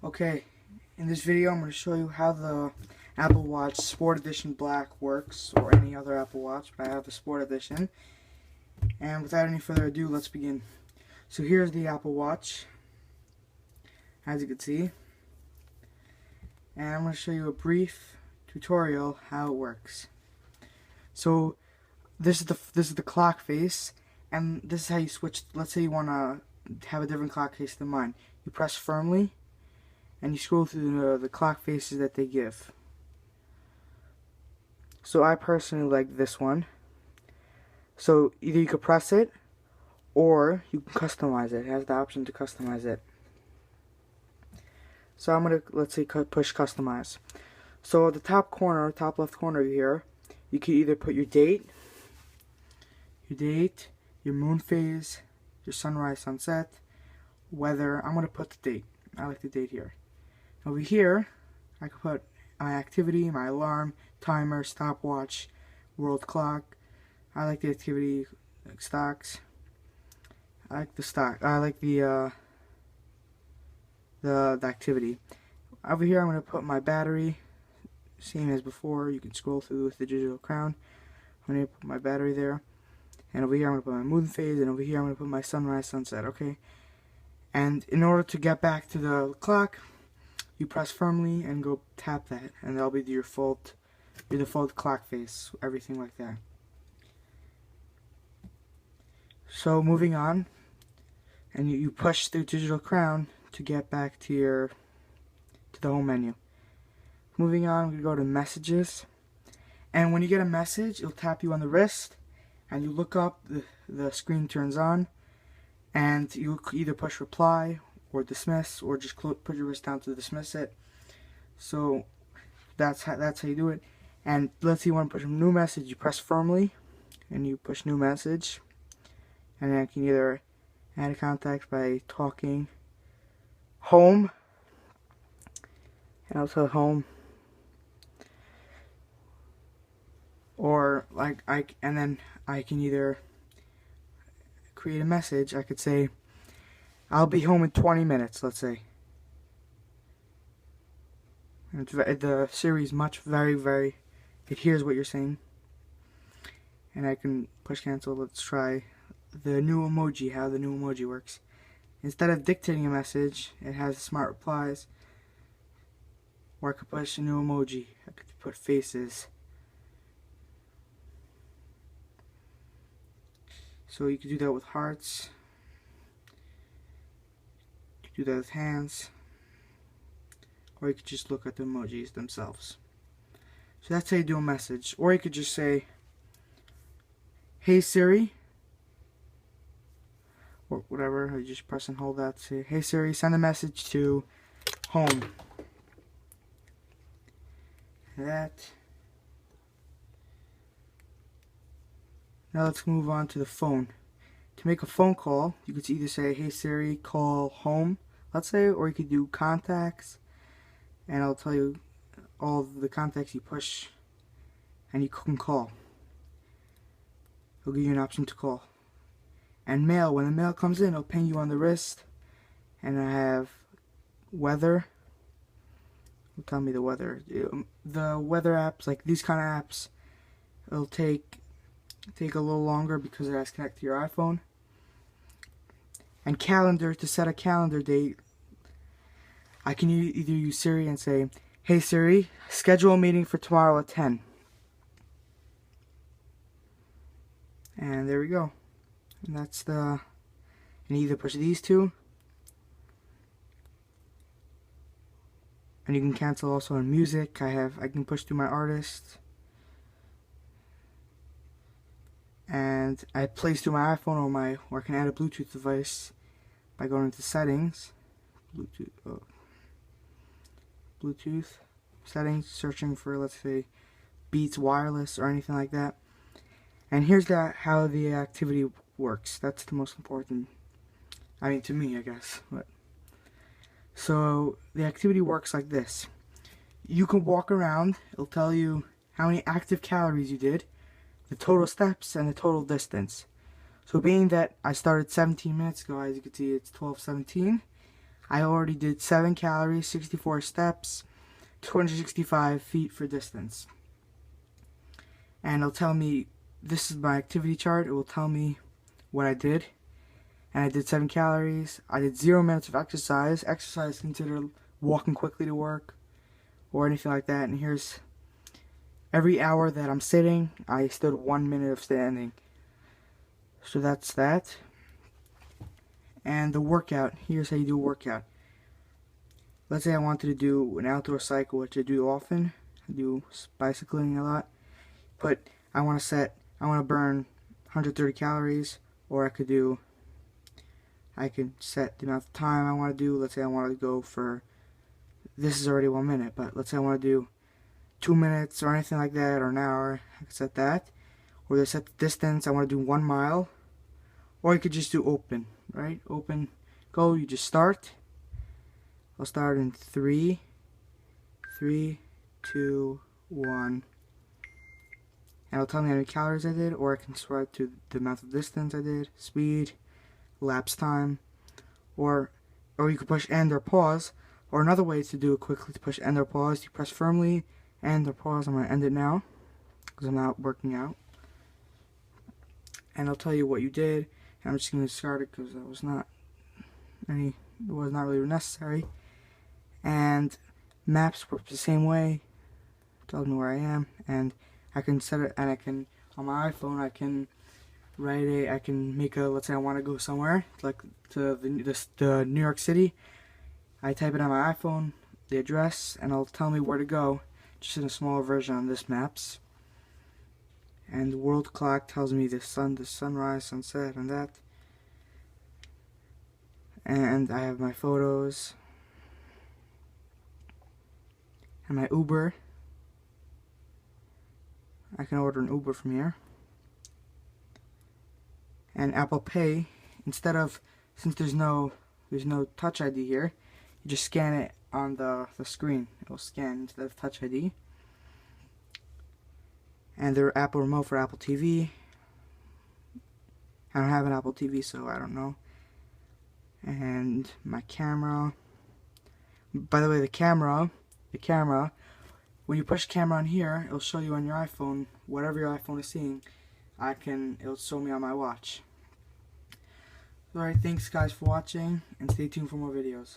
Okay, in this video I'm going to show you how the Apple Watch Sport Edition Black works, or any other Apple Watch, but I have the Sport Edition. And without any further ado, let's begin. So here's the Apple Watch, as you can see. And I'm going to show you a brief tutorial how it works. So this is the clock face, and this is how you switch. Let's say you want to have a different clock face than mine. You press firmly and you scroll through the clock faces that they give. So I personally like this one. So either you could press it or you can customize it. It has the option to customize it. So I'm gonna, let's say, push customize. So at the top corner, top left corner here, you can either put your date, your moon phase, your sunrise, sunset, weather. I'm gonna put the date. I like the date here. Over here, I can put my activity, my alarm, timer, stopwatch, world clock. I like the activity, like stocks. I like the stock. I like the activity. Over here, I'm gonna put my battery, same as before. You can scroll through with the digital crown. I'm gonna put my battery there, and over here I'm gonna put my moon phase, and over here I'm gonna put my sunrise, sunset. Okay. And in order to get back to the clock, you press firmly and go tap that, and that'll be your default clock face, everything like that. So moving on, and you push the digital crown to get back to the home menu. Moving on, we go to messages, and when you get a message, it'll tap you on the wrist, and you look up, the screen turns on, and you either push reply or dismiss, or just put your wrist down to dismiss it. So that's how you do it. And let's say you want to push a new message, you press firmly and you push new message, and then you can either add a contact by talking home, and I'll tell home, or and then I can either create a message. I could say, I'll be home in 20 minutes, let's say. And the Siri's very, it hears what you're saying. And I can push cancel. Let's try the new emoji, how the new emoji works. Instead of dictating a message, it has smart replies. Or I could push a new emoji. I could put faces. So you could do that with hearts. Do that with hands, or you could just look at the emojis themselves. So that's how you do a message. Or you could just say, hey Siri, or whatever. You just press and hold that. Say, hey Siri, send a message to home. That. Now let's move on to the phone. To make a phone call, you could either say, hey Siri, call home, let's say, or you could do contacts, and I'll tell you all of the contacts you push, and you can call. It'll give you an option to call. And mail, when the mail comes in, it'll ping you on the wrist, and I have weather. It'll tell me the weather. The weather apps, like these kind of apps, it'll take a little longer because it has to connect to your iPhone. And calendar, to set a calendar date, I can either use Siri and say, hey Siri, schedule a meeting for tomorrow at 10. And there we go. And that's and either push these two, and you can cancel also on music. I can push through my artists, and I place through my iPhone or I can add a Bluetooth device by going into settings, Bluetooth settings, searching for, let's say, Beats wireless or anything like that. And here's how the activity works. That's the most important. I mean, to me, I guess. But so the activity works like this. You can walk around. It'll tell you how many active calories you did, the total steps, and the total distance. So being that I started 17 minutes ago, as you can see, it's 12:17. I already did 7 calories, 64 steps, 265 feet for distance. And it'll tell me, this is my activity chart, it will tell me what I did. And I did 7 calories, I did 0 minutes of exercise. Exercise is considered walking quickly to work or anything like that. And here's every hour that I'm sitting, I stood 1 minute of standing. So that's that. And the workout, here's how you do a workout. Let's say I wanted to do an outdoor cycle, which I do often. I do bicycling a lot. But I want to burn 130 calories, or I can set the amount of time I want to do. Let's say I want to go for, this is already 1 minute, but let's say I want to do 2 minutes or anything like that, or an hour. I can set that. Or they set the distance, I want to do 1 mile. Or you could just do open, right? Open, go, you just start. I'll start in 3, 2, 1. And it'll tell me how many calories I did, or I can swipe to the amount of distance I did, speed, lapse time, or you could push end or pause. Or another way to do it quickly, to push end or pause, you press firmly, end or pause. I'm going to end it now, because I'm not working out. And I'll tell you what you did. I'm just going to discard it because it was not really necessary. And maps work the same way. Tells me where I am, and I can set it. And I can, on my iPhone, I can make a, let's say I want to go somewhere like to the New York City. I type it on my iPhone, the address, and it'll tell me where to go, just in a smaller version on this maps. And the world clock tells me the sunrise, sunset, and that. And I have my photos. And my Uber. I can order an Uber from here. And Apple Pay, since there's no Touch ID here, you just scan it on the screen. It'll scan instead of Touch ID. And their Apple remote for Apple TV. I don't have an Apple TV, so I don't know. And my camera. By the way, the camera, when you push camera on here, it'll show you on your iPhone, whatever your iPhone is seeing, it'll show me on my watch. Alright, thanks guys for watching, and stay tuned for more videos.